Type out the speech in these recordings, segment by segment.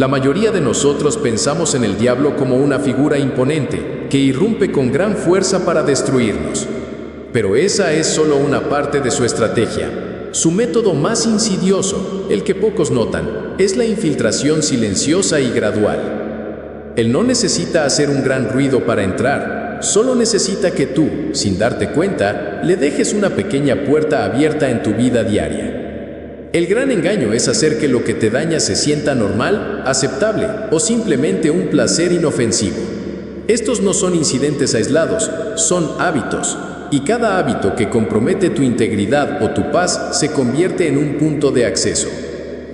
La mayoría de nosotros pensamos en el diablo como una figura imponente que irrumpe con gran fuerza para destruirnos. Pero esa es solo una parte de su estrategia. Su método más insidioso, el que pocos notan, es la infiltración silenciosa y gradual. Él no necesita hacer un gran ruido para entrar, solo necesita que tú, sin darte cuenta, le dejes una pequeña puerta abierta en tu vida diaria. El gran engaño es hacer que lo que te daña se sienta normal, aceptable o simplemente un placer inofensivo. Estos no son incidentes aislados, son hábitos, y cada hábito que compromete tu integridad o tu paz se convierte en un punto de acceso.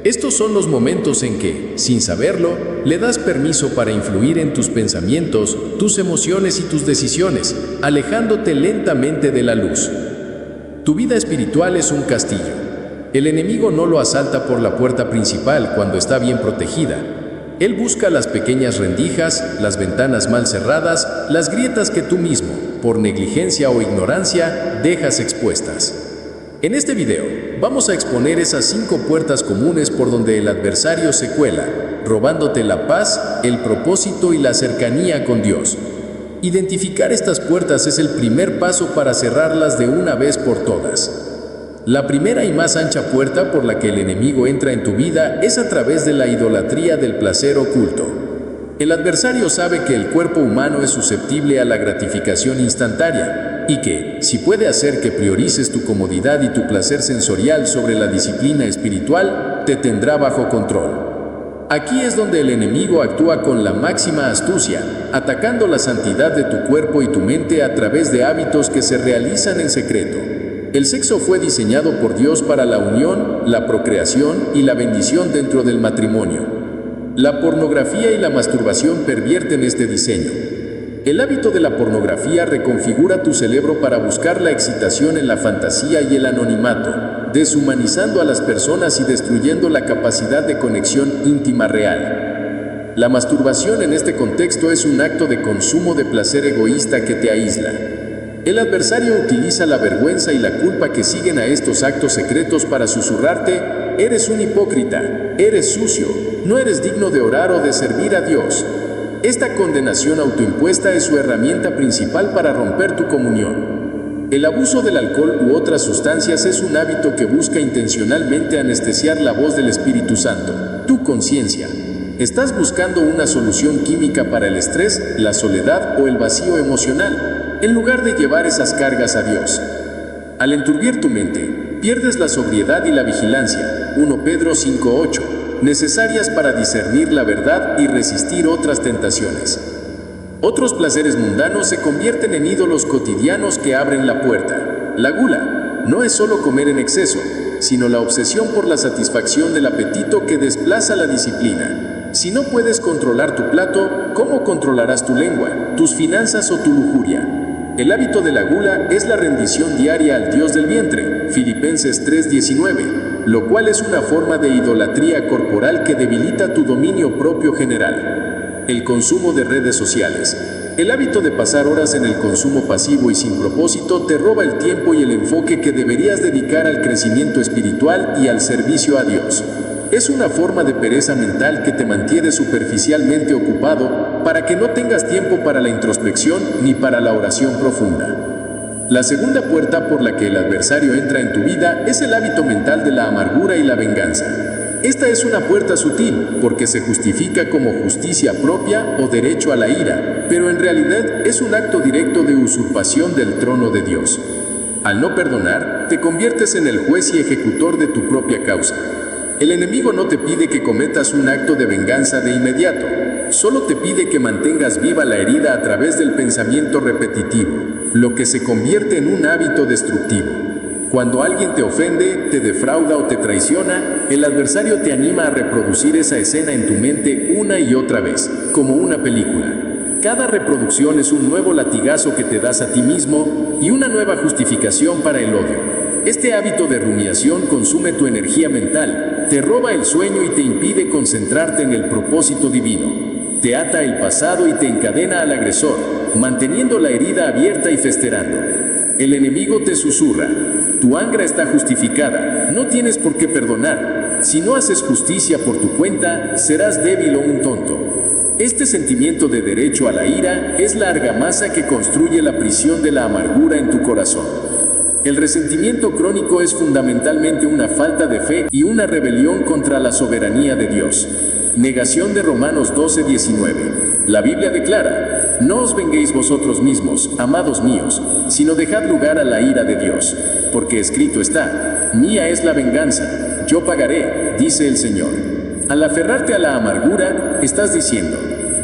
Estos son los momentos en que, sin saberlo, le das permiso para influir en tus pensamientos, tus emociones y tus decisiones, alejándote lentamente de la luz. Tu vida espiritual es un castillo. El enemigo no lo asalta por la puerta principal cuando está bien protegida. Él busca las pequeñas rendijas, las ventanas mal cerradas, las grietas que tú mismo, por negligencia o ignorancia, dejas expuestas. En este video, vamos a exponer esas 5 puertas comunes por donde el adversario se cuela, robándote la paz, el propósito y la cercanía con Dios. Identificar estas puertas es el primer paso para cerrarlas de una vez por todas. La primera y más ancha puerta por la que el enemigo entra en tu vida es a través de la idolatría del placer oculto. El adversario sabe que el cuerpo humano es susceptible a la gratificación instantánea y que, si puede hacer que priorices tu comodidad y tu placer sensorial sobre la disciplina espiritual, te tendrá bajo control. Aquí es donde el enemigo actúa con la máxima astucia, atacando la santidad de tu cuerpo y tu mente a través de hábitos que se realizan en secreto. El sexo fue diseñado por Dios para la unión, la procreación y la bendición dentro del matrimonio. La pornografía y la masturbación pervierten este diseño. El hábito de la pornografía reconfigura tu cerebro para buscar la excitación en la fantasía y el anonimato, deshumanizando a las personas y destruyendo la capacidad de conexión íntima real. La masturbación en este contexto es un acto de consumo de placer egoísta que te aísla. El adversario utiliza la vergüenza y la culpa que siguen a estos actos secretos para susurrarte: eres un hipócrita, eres sucio, no eres digno de orar o de servir a Dios. Esta condenación autoimpuesta es su herramienta principal para romper tu comunión. El abuso del alcohol u otras sustancias es un hábito que busca intencionalmente anestesiar la voz del Espíritu Santo, tu conciencia. Estás buscando una solución química para el estrés, la soledad o el vacío emocional, en lugar de llevar esas cargas a Dios. Al enturbiar tu mente, pierdes la sobriedad y la vigilancia, 1 Pedro 5:8, necesarias para discernir la verdad y resistir otras tentaciones. Otros placeres mundanos se convierten en ídolos cotidianos que abren la puerta. La gula no es solo comer en exceso, sino la obsesión por la satisfacción del apetito que desplaza la disciplina. Si no puedes controlar tu plato, ¿cómo controlarás tu lengua, tus finanzas o tu lujuria? El hábito de la gula es la rendición diaria al Dios del vientre, Filipenses 3:19, lo cual es una forma de idolatría corporal que debilita tu dominio propio general. El consumo de redes sociales. El hábito de pasar horas en el consumo pasivo y sin propósito te roba el tiempo y el enfoque que deberías dedicar al crecimiento espiritual y al servicio a Dios. Es una forma de pereza mental que te mantiene superficialmente ocupado para que no tengas tiempo para la introspección ni para la oración profunda. La segunda puerta por la que el adversario entra en tu vida es el hábito mental de la amargura y la venganza. Esta es una puerta sutil porque se justifica como justicia propia o derecho a la ira, pero en realidad es un acto directo de usurpación del trono de Dios. Al no perdonar, te conviertes en el juez y ejecutor de tu propia causa. El enemigo no te pide que cometas un acto de venganza de inmediato, solo te pide que mantengas viva la herida a través del pensamiento repetitivo, lo que se convierte en un hábito destructivo. Cuando alguien te ofende, te defrauda o te traiciona, el adversario te anima a reproducir esa escena en tu mente una y otra vez, como una película. Cada reproducción es un nuevo latigazo que te das a ti mismo y una nueva justificación para el odio. Este hábito de rumiación consume tu energía mental, te roba el sueño y te impide concentrarte en el propósito divino. Te ata el pasado y te encadena al agresor, manteniendo la herida abierta y festejando. El enemigo te susurra: tu angra está justificada, no tienes por qué perdonar. Si no haces justicia por tu cuenta, serás débil o un tonto. Este sentimiento de derecho a la ira es la argamasa que construye la prisión de la amargura en tu corazón. El resentimiento crónico es fundamentalmente una falta de fe y una rebelión contra la soberanía de Dios. Negación de Romanos 12:19. La Biblia declara: no os venguéis vosotros mismos, amados míos, sino dejad lugar a la ira de Dios, porque escrito está: mía es la venganza, yo pagaré, dice el Señor. Al aferrarte a la amargura, estás diciendo: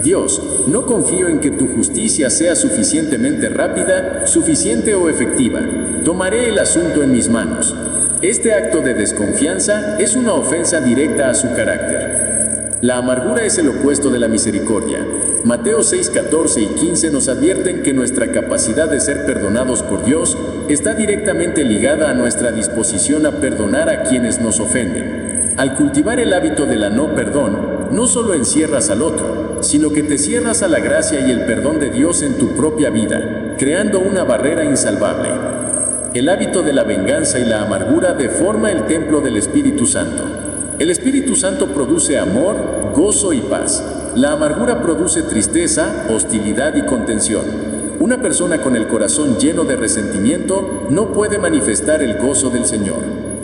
Dios, no confío en que tu justicia sea suficientemente rápida, suficiente o efectiva. Tomaré el asunto en mis manos. Este acto de desconfianza es una ofensa directa a su carácter. La amargura es el opuesto de la misericordia. Mateo 6:14 y 15 nos advierten que nuestra capacidad de ser perdonados por Dios está directamente ligada a nuestra disposición a perdonar a quienes nos ofenden. Al cultivar el hábito de la no perdón, no solo encierras al otro, sino que te cierras a la gracia y el perdón de Dios en tu propia vida, creando una barrera insalvable. El hábito de la venganza y la amargura deforma el templo del Espíritu Santo. El Espíritu Santo produce amor, gozo y paz. La amargura produce tristeza, hostilidad y contención. Una persona con el corazón lleno de resentimiento no puede manifestar el gozo del Señor.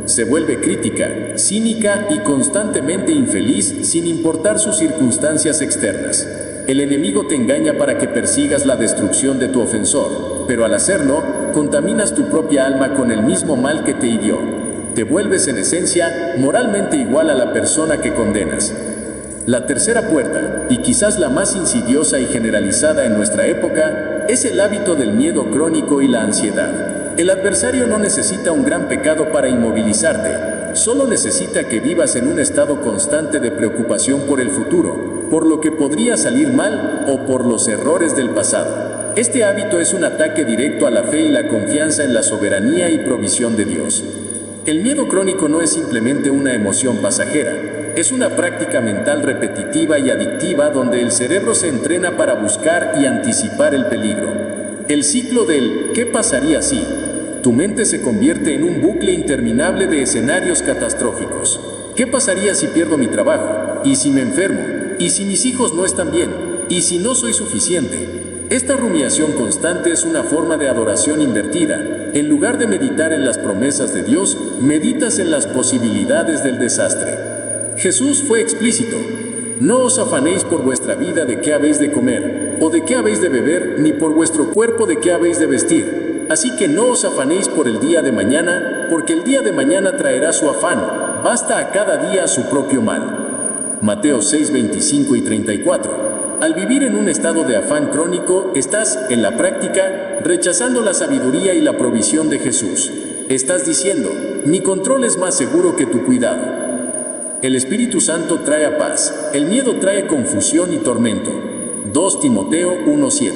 Se vuelve crítica, cínica y constantemente infeliz sin importar sus circunstancias externas. El enemigo te engaña para que persigas la destrucción de tu ofensor, pero al hacerlo, contaminas tu propia alma con el mismo mal que te hirió. Te vuelves en esencia moralmente igual a la persona que condenas. La tercera puerta, y quizás la más insidiosa y generalizada en nuestra época, es el hábito del miedo crónico y la ansiedad. El adversario no necesita un gran pecado para inmovilizarte, solo necesita que vivas en un estado constante de preocupación por el futuro, por lo que podría salir mal o por los errores del pasado. Este hábito es un ataque directo a la fe y la confianza en la soberanía y provisión de Dios. El miedo crónico no es simplemente una emoción pasajera, es una práctica mental repetitiva y adictiva donde el cerebro se entrena para buscar y anticipar el peligro. El ciclo del ¿qué pasaría si? Tu mente se convierte en un bucle interminable de escenarios catastróficos. ¿Qué pasaría si pierdo mi trabajo? ¿Y si me enfermo? ¿Y si mis hijos no están bien? ¿Y si no soy suficiente? Esta rumiación constante es una forma de adoración invertida. En lugar de meditar en las promesas de Dios, meditas en las posibilidades del desastre. Jesús fue explícito: no os afanéis por vuestra vida de qué habéis de comer, o de qué habéis de beber, ni por vuestro cuerpo de qué habéis de vestir. Así que no os afanéis por el día de mañana, porque el día de mañana traerá su afán. Basta a cada día su propio mal. Mateo 6:25 y 34. Al vivir en un estado de afán crónico, estás, en la práctica, rechazando la sabiduría y la provisión de Jesús. Estás diciendo: mi control es más seguro que tu cuidado. El Espíritu Santo trae paz, el miedo trae confusión y tormento. 2 Timoteo 1:7.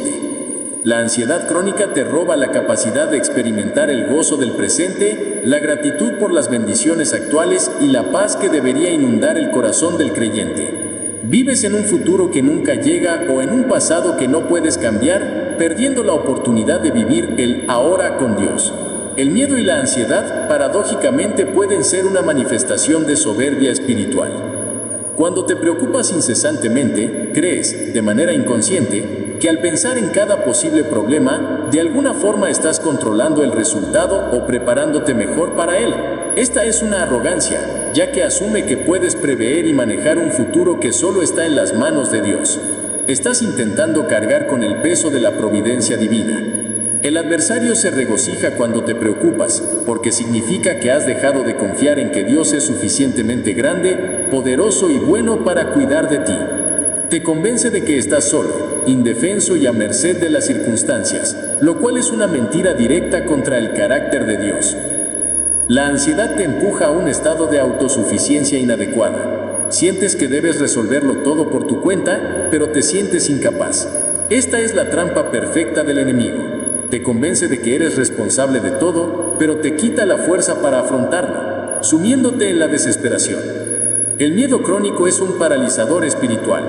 La ansiedad crónica te roba la capacidad de experimentar el gozo del presente, la gratitud por las bendiciones actuales y la paz que debería inundar el corazón del creyente. Vives en un futuro que nunca llega o en un pasado que no puedes cambiar, perdiendo la oportunidad de vivir el ahora con Dios. El miedo y la ansiedad, paradójicamente, pueden ser una manifestación de soberbia espiritual. Cuando te preocupas incesantemente, crees, de manera inconsciente, que al pensar en cada posible problema, de alguna forma estás controlando el resultado o preparándote mejor para él. Esta es una arrogancia, ya que asume que puedes prever y manejar un futuro que solo está en las manos de Dios. Estás intentando cargar con el peso de la providencia divina. El adversario se regocija cuando te preocupas, porque significa que has dejado de confiar en que Dios es suficientemente grande, poderoso y bueno para cuidar de ti. Te convence de que estás solo, indefenso y a merced de las circunstancias, lo cual es una mentira directa contra el carácter de Dios. La ansiedad te empuja a un estado de autosuficiencia inadecuada. Sientes que debes resolverlo todo por tu cuenta, pero te sientes incapaz. Esta es la trampa perfecta del enemigo. Te convence de que eres responsable de todo, pero te quita la fuerza para afrontarlo, sumiéndote en la desesperación. El miedo crónico es un paralizador espiritual.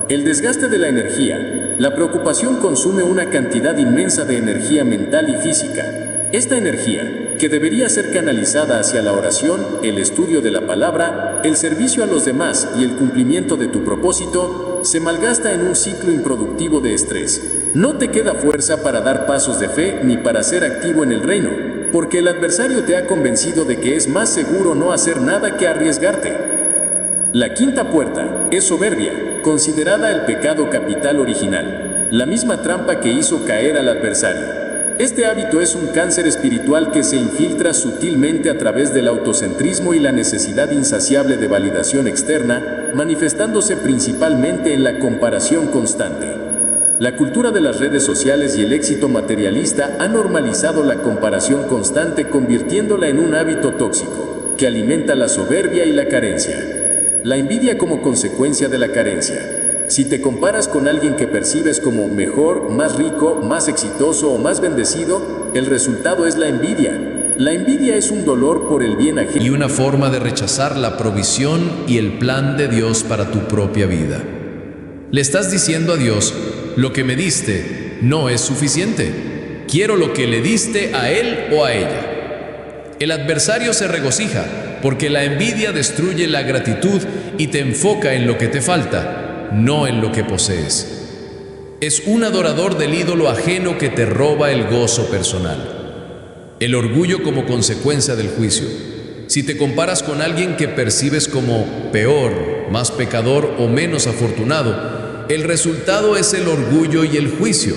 El desgaste de la energía, la preocupación consume una cantidad inmensa de energía mental y física. Esta energía, que debería ser canalizada hacia la oración, el estudio de la palabra, el servicio a los demás y el cumplimiento de tu propósito, se malgasta en un ciclo improductivo de estrés. No te queda fuerza para dar pasos de fe ni para ser activo en el reino, porque el adversario te ha convencido de que es más seguro no hacer nada que arriesgarte. La quinta puerta es soberbia, considerada el pecado capital original, la misma trampa que hizo caer al adversario. Este hábito es un cáncer espiritual que se infiltra sutilmente a través del autocentrismo y la necesidad insaciable de validación externa, manifestándose principalmente en la comparación constante. La cultura de las redes sociales y el éxito materialista ha normalizado la comparación constante, convirtiéndola en un hábito tóxico, que alimenta la soberbia y la carencia. La envidia como consecuencia de la carencia. Si te comparas con alguien que percibes como mejor, más rico, más exitoso o más bendecido, el resultado es la envidia. La envidia es un dolor por el bien ajeno y una forma de rechazar la provisión y el plan de Dios para tu propia vida. Le estás diciendo a Dios: lo que me diste no es suficiente. Quiero lo que le diste a él o a ella. El adversario se regocija porque la envidia destruye la gratitud y te enfoca en lo que te falta, no en lo que posees. Es un adorador del ídolo ajeno que te roba el gozo personal. El orgullo como consecuencia del juicio. Si te comparas con alguien que percibes como peor, más pecador o menos afortunado, el resultado es el orgullo y el juicio.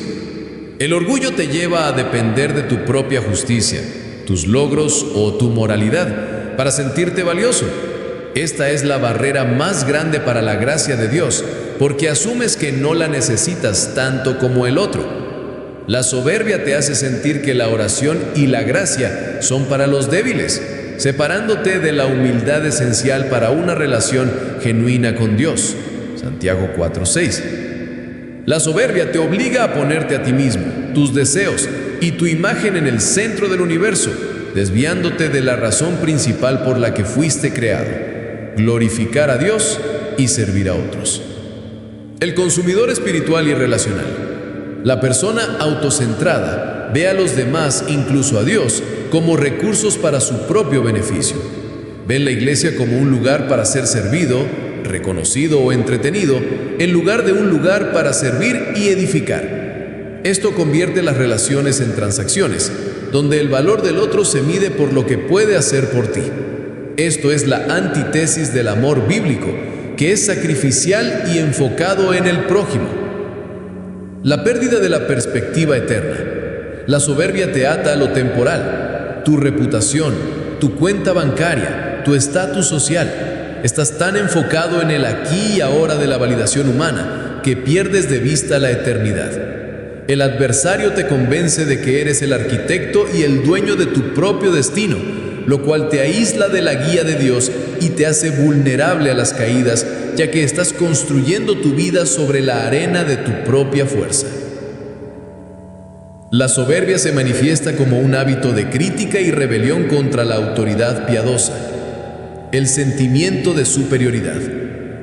El orgullo te lleva a depender de tu propia justicia, tus logros o tu moralidad para sentirte valioso. Esta es la barrera más grande para la gracia de Dios, porque asumes que no la necesitas tanto como el otro. La soberbia te hace sentir que la oración y la gracia son para los débiles, separándote de la humildad esencial para una relación genuina con Dios. Santiago 4:6. La soberbia te obliga a ponerte a ti mismo, tus deseos y tu imagen en el centro del universo, desviándote de la razón principal por la que fuiste creado: glorificar a Dios y servir a otros. El consumidor espiritual y relacional. La persona autocentrada ve a los demás, incluso a Dios, como recursos para su propio beneficio. Ve la iglesia como un lugar para ser servido, reconocido o entretenido, en lugar de un lugar para servir y edificar. Esto convierte las relaciones en transacciones, donde el valor del otro se mide por lo que puede hacer por ti. Esto es la antítesis del amor bíblico, que es sacrificial y enfocado en el prójimo. La pérdida de la perspectiva eterna. La soberbia te ata a lo temporal, tu reputación, tu cuenta bancaria, tu estatus social. Estás tan enfocado en el aquí y ahora de la validación humana que pierdes de vista la eternidad. El adversario te convence de que eres el arquitecto y el dueño de tu propio destino, lo cual te aísla de la guía de Dios y te hace vulnerable a las caídas, ya que estás construyendo tu vida sobre la arena de tu propia fuerza. La soberbia se manifiesta como un hábito de crítica y rebelión contra la autoridad piadosa. El sentimiento de superioridad.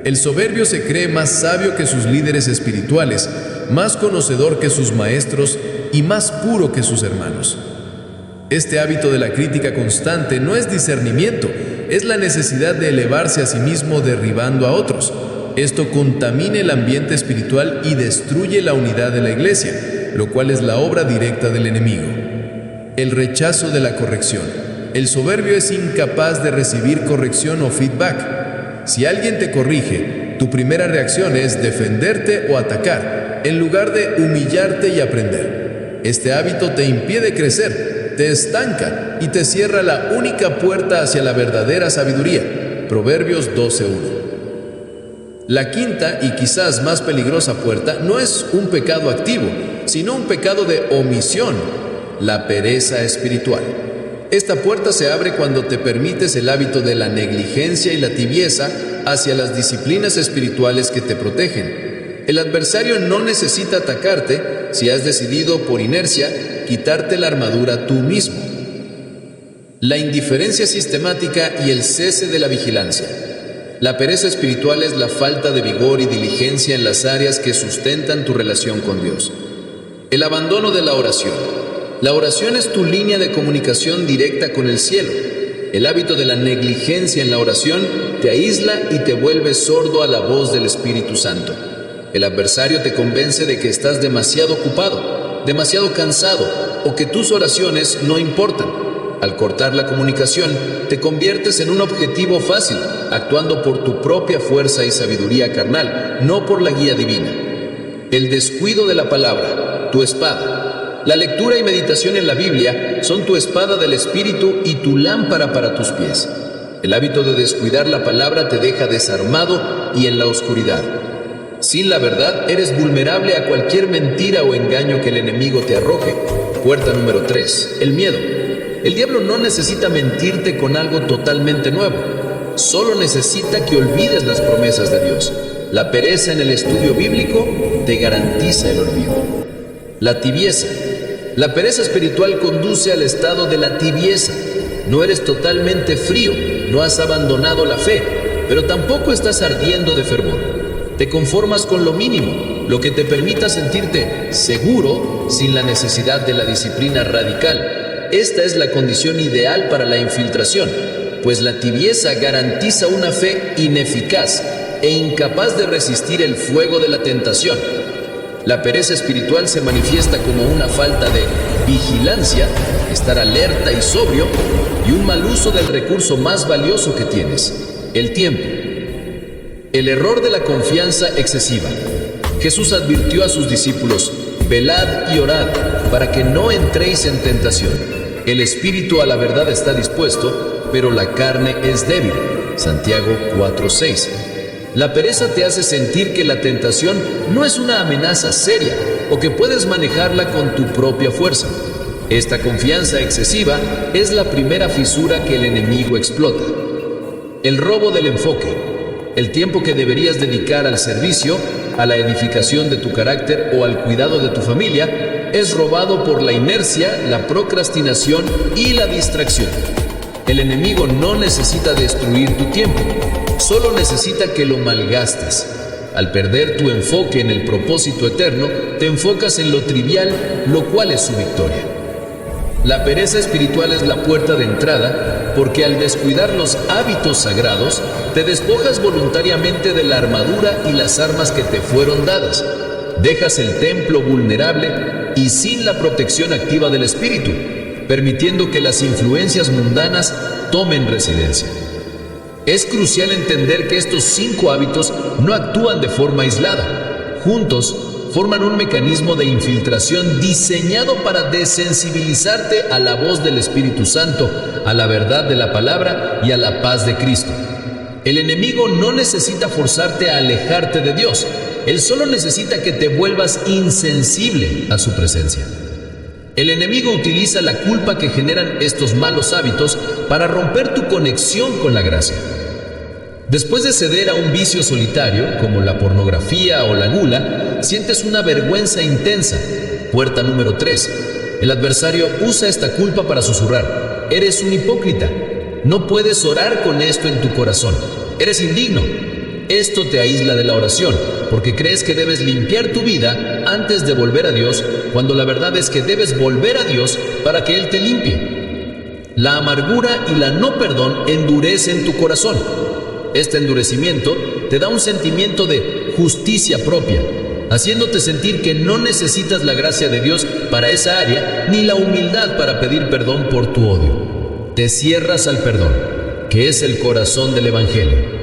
El soberbio se cree más sabio que sus líderes espirituales, más conocedor que sus maestros y más puro que sus hermanos. Este hábito de la crítica constante no es discernimiento, es la necesidad de elevarse a sí mismo derribando a otros. Esto contamina el ambiente espiritual y destruye la unidad de la iglesia, lo cual es la obra directa del enemigo. El rechazo de la corrección. El soberbio es incapaz de recibir corrección o feedback. Si alguien te corrige, tu primera reacción es defenderte o atacar, en lugar de humillarte y aprender. Este hábito te impide crecer, te estanca y te cierra la única puerta hacia la verdadera sabiduría. Proverbios 12:1. La quinta y quizás más peligrosa puerta no es un pecado activo, sino un pecado de omisión: la pereza espiritual. Esta puerta se abre cuando te permites el hábito de la negligencia y la tibieza hacia las disciplinas espirituales que te protegen. El adversario no necesita atacarte si has decidido por inercia quitarte la armadura tú mismo. La indiferencia sistemática y el cese de la vigilancia. La pereza espiritual es la falta de vigor y diligencia en las áreas que sustentan tu relación con Dios. El abandono de la oración. La oración es tu línea de comunicación directa con el cielo. El hábito de la negligencia en la oración te aísla y te vuelve sordo a la voz del Espíritu Santo. El adversario te convence de que estás demasiado ocupado, demasiado cansado o que tus oraciones no importan. Al cortar la comunicación, te conviertes en un objetivo fácil, actuando por tu propia fuerza y sabiduría carnal, no por la guía divina. El descuido de la palabra, tu espada. La lectura y meditación en la Biblia son tu espada del Espíritu y tu lámpara para tus pies. El hábito de descuidar la palabra te deja desarmado y en la oscuridad. Sin la verdad, eres vulnerable a cualquier mentira o engaño que el enemigo te arroje. Puerta número 3. El miedo. El diablo no necesita mentirte con algo totalmente nuevo. Solo necesita que olvides las promesas de Dios. La pereza en el estudio bíblico te garantiza el olvido. La tibieza. La pereza espiritual conduce al estado de la tibieza. No eres totalmente frío, no has abandonado la fe, pero tampoco estás ardiendo de fervor. Te conformas con lo mínimo, lo que te permita sentirte seguro sin la necesidad de la disciplina radical. Esta es la condición ideal para la infiltración, pues la tibieza garantiza una fe ineficaz e incapaz de resistir el fuego de la tentación. La pereza espiritual se manifiesta como una falta de vigilancia, estar alerta y sobrio, y un mal uso del recurso más valioso que tienes, el tiempo. El error de la confianza excesiva. Jesús advirtió a sus discípulos: velad y orad, para que no entréis en tentación. El espíritu a la verdad está dispuesto, pero la carne es débil. Santiago 4:6. La pereza te hace sentir que la tentación no es una amenaza seria o que puedes manejarla con tu propia fuerza. Esta confianza excesiva es la primera fisura que el enemigo explota. El robo del enfoque. El tiempo que deberías dedicar al servicio, a la edificación de tu carácter o al cuidado de tu familia es robado por la inercia, la procrastinación y la distracción. El enemigo no necesita destruir tu tiempo, solo necesita que lo malgastes. Al perder tu enfoque en el propósito eterno, te enfocas en lo trivial, lo cual es su victoria. La pereza espiritual es la puerta de entrada, porque al descuidar los hábitos sagrados, te despojas voluntariamente de la armadura y las armas que te fueron dadas. Dejas el templo vulnerable y sin la protección activa del Espíritu, permitiendo que las influencias mundanas tomen residencia. Es crucial entender que estos 5 hábitos no actúan de forma aislada. Juntos, forman un mecanismo de infiltración diseñado para desensibilizarte a la voz del Espíritu Santo, a la verdad de la palabra y a la paz de Cristo. El enemigo no necesita forzarte a alejarte de Dios. Él solo necesita que te vuelvas insensible a su presencia. El enemigo utiliza la culpa que generan estos malos hábitos para romper tu conexión con la gracia. Después de ceder a un vicio solitario, como la pornografía o la gula, sientes una vergüenza intensa. Puerta número 3. El adversario usa esta culpa para susurrar: eres un hipócrita. No puedes orar con esto en tu corazón. Eres indigno. Esto te aísla de la oración, porque crees que debes limpiar tu vida antes de volver a Dios, cuando la verdad es que debes volver a Dios para que Él te limpie. La amargura y la no perdón endurecen tu corazón. Este endurecimiento te da un sentimiento de justicia propia, haciéndote sentir que no necesitas la gracia de Dios para esa área, ni la humildad para pedir perdón por tu odio. Te cierras al perdón, que es el corazón del Evangelio.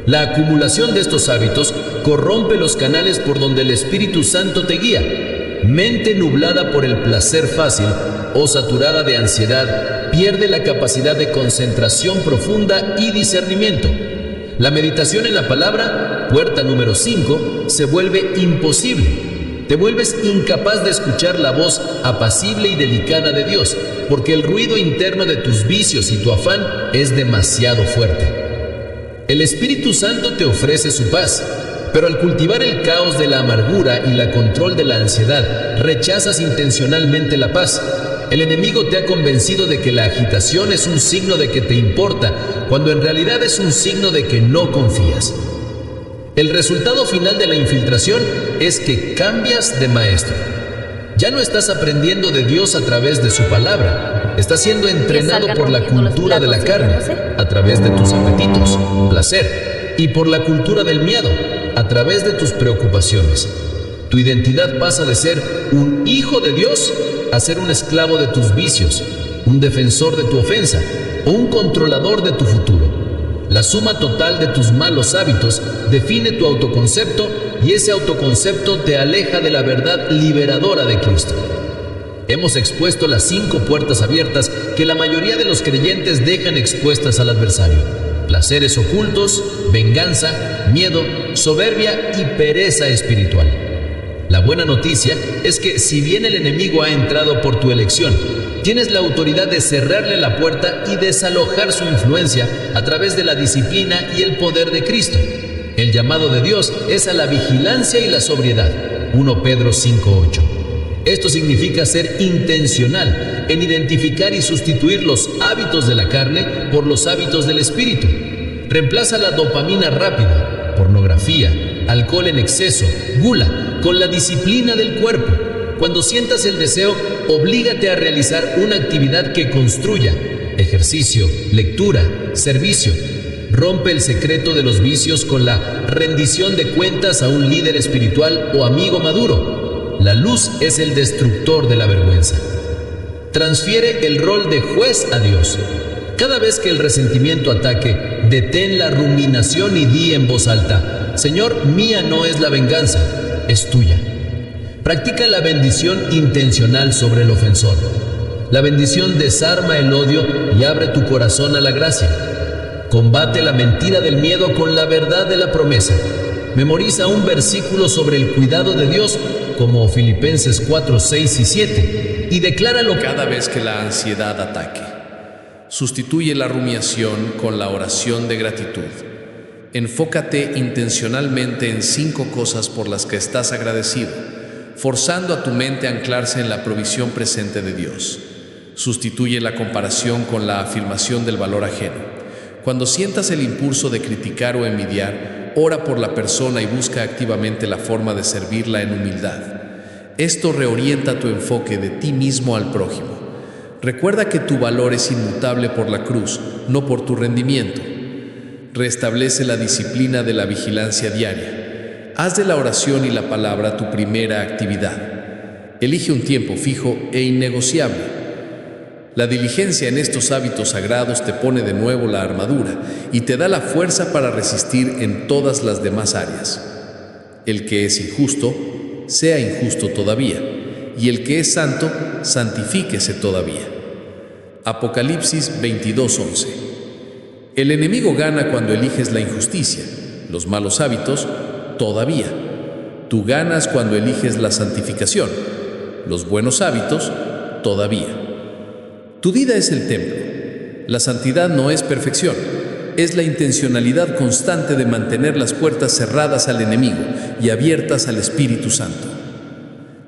La acumulación de estos hábitos corrompe los canales por donde el Espíritu Santo te guía. Mente nublada por el placer fácil o saturada de ansiedad pierde la capacidad de concentración profunda y discernimiento. La meditación en la palabra, puerta número 5, se vuelve imposible. Te vuelves incapaz de escuchar la voz apacible y delicada de Dios, porque el ruido interno de tus vicios y tu afán es demasiado fuerte. El Espíritu Santo te ofrece su paz, pero al cultivar el caos de la amargura y la control de la ansiedad, rechazas intencionalmente la paz. El enemigo te ha convencido de que la agitación es un signo de que te importa, cuando en realidad es un signo de que no confías. El resultado final de la infiltración es que cambias de maestro. Ya no estás aprendiendo de Dios a través de su palabra. Estás siendo entrenado por la cultura de la carne, a través de tus apetitos, placer, y por la cultura del miedo, a través de tus preocupaciones. Tu identidad pasa de ser un hijo de Dios a ser un esclavo de tus vicios, un defensor de tu ofensa o un controlador de tu futuro. La suma total de tus malos hábitos define tu autoconcepto y ese autoconcepto te aleja de la verdad liberadora de Cristo. Hemos expuesto las 5 puertas abiertas que la mayoría de los creyentes dejan expuestas al adversario: placeres ocultos, venganza, miedo, soberbia y pereza espiritual. La buena noticia es que si bien el enemigo ha entrado por tu elección, tienes la autoridad de cerrarle la puerta y desalojar su influencia a través de la disciplina y el poder de Cristo. El llamado de Dios es a la vigilancia y la sobriedad. 1 Pedro 5:8. Esto significa ser intencional en identificar y sustituir los hábitos de la carne por los hábitos del espíritu. Reemplaza la dopamina rápida, pornografía, alcohol en exceso, gula, con la disciplina del cuerpo. Cuando sientas el deseo, oblígate a realizar una actividad que construya: ejercicio, lectura, servicio. Rompe el secreto de los vicios con la rendición de cuentas a un líder espiritual o amigo maduro. La luz es el destructor de la vergüenza. Transfiere el rol de juez a Dios. Cada vez que el resentimiento ataque, detén la ruminación y di en voz alta: Señor, mía no es la venganza, es tuya. Practica la bendición intencional sobre el ofensor. La bendición desarma el odio y abre tu corazón a la gracia. Combate la mentira del miedo con la verdad de la promesa. Memoriza un versículo sobre el cuidado de Dios, como Filipenses 4, 6 y 7, y decláralo Cada vez que la ansiedad ataque, sustituye la rumiación con la oración de gratitud. Enfócate intencionalmente en 5 cosas por las que estás agradecido, forzando a tu mente a anclarse en la provisión presente de Dios. Sustituye la comparación con la afirmación del valor ajeno. Cuando sientas el impulso de criticar o envidiar, ora por la persona y busca activamente la forma de servirla en humildad. Esto reorienta tu enfoque de ti mismo al prójimo. Recuerda que tu valor es inmutable por la cruz, no por tu rendimiento. Restablece la disciplina de la vigilancia diaria. Haz de la oración y la palabra tu primera actividad. Elige un tiempo fijo e innegociable. La diligencia en estos hábitos sagrados te pone de nuevo la armadura y te da la fuerza para resistir en todas las demás áreas. El que es injusto, sea injusto todavía, y el que es santo, santifíquese todavía. Apocalipsis 22:11. El enemigo gana cuando eliges la injusticia, los malos hábitos, todavía. Tú ganas cuando eliges la santificación, los buenos hábitos, todavía. Tu vida es el templo. La santidad no es perfección, es la intencionalidad constante de mantener las puertas cerradas al enemigo y abiertas al Espíritu Santo.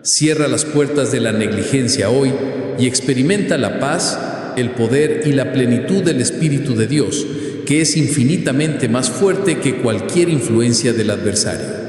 Cierra las puertas de la negligencia hoy y experimenta la paz, el poder y la plenitud del Espíritu de Dios, que es infinitamente más fuerte que cualquier influencia del adversario.